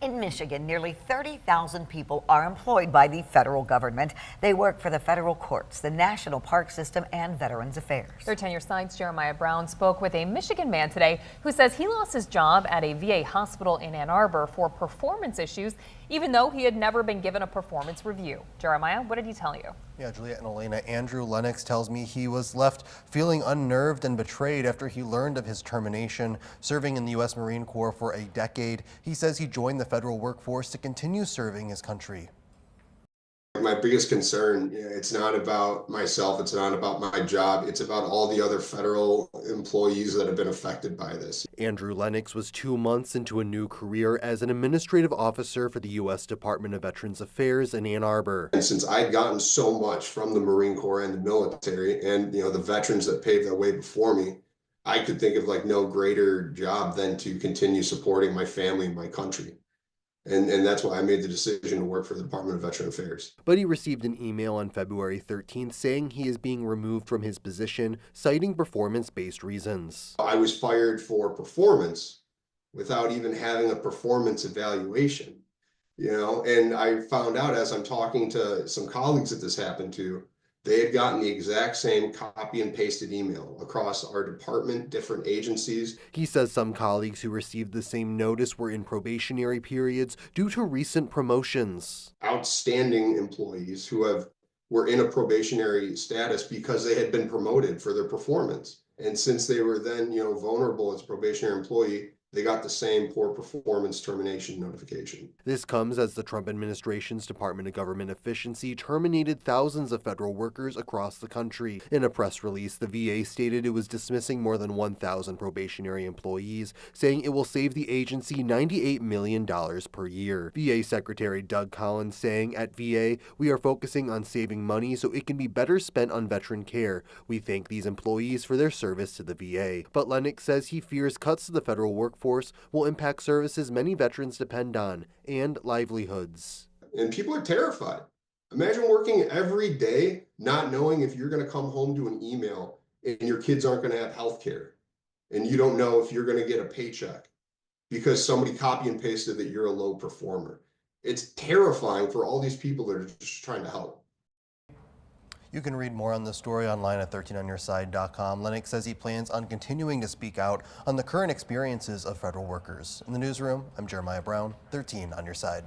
In Michigan, nearly 30,000 people are employed by the federal government. They work for the federal courts, the National Park System, and Veterans Affairs. 13 on Your Side's Jeremiah Brown spoke with a Michigan man today who says he lost his job at a VA hospital in Ann Arbor for performance issues, even though he had never been given a performance review. Jeremiah, what did he tell you? Yeah, Juliet and Elena, Andrew Lennox tells me he was left feeling unnerved and betrayed after he learned of his termination. Serving in the U.S. Marine Corps for a decade, he says he joined the federal workforce to continue serving his country. My biggest concern, it's not about myself, it's not about my job, it's about all the other federal employees that have been affected by this. Andrew Lennox was 2 months into a new career as an administrative officer for the U.S. Department of Veterans Affairs in Ann Arbor. And since I'd gotten so much from the Marine Corps and the military and the veterans that paved the way before me, I could think of no greater job than to continue supporting my family and my country. And that's why I made the decision to work for the Department of Veteran Affairs. But he received an email on February 13th saying he is being removed from his position, citing performance-based reasons. I was fired for performance without even having a performance evaluation, and I found out as I'm talking to some colleagues that this happened to, they had gotten the exact same copy and pasted email across our department, different agencies. He says some colleagues who received the same notice were in probationary periods due to recent promotions. Outstanding employees who were in a probationary status because they had been promoted for their performance. And since they were then, vulnerable as a probationary employee, they got the same poor performance termination notification. This comes as the Trump administration's Department of Government Efficiency terminated thousands of federal workers across the country. In a press release, the VA stated it was dismissing more than 1,000 probationary employees, saying it will save the agency $98 million per year. VA Secretary Doug Collins saying, "At VA, we are focusing on saving money so it can be better spent on veteran care. We thank these employees for their service to the VA." But Lennox says he fears cuts to the federal workforce will impact services many veterans depend on and livelihoods. And people are terrified. Imagine working every day not knowing if you're going to come home to an email and your kids aren't going to have health care, and you don't know if you're going to get a paycheck because somebody copy and pasted that you're a low performer. It's terrifying for all these people that are just trying to help. You can read more on this story online at 13onyourside.com. Lennox says he plans on continuing to speak out on the current experiences of federal workers. In the newsroom, I'm Jeremiah Brown, 13 on Your Side.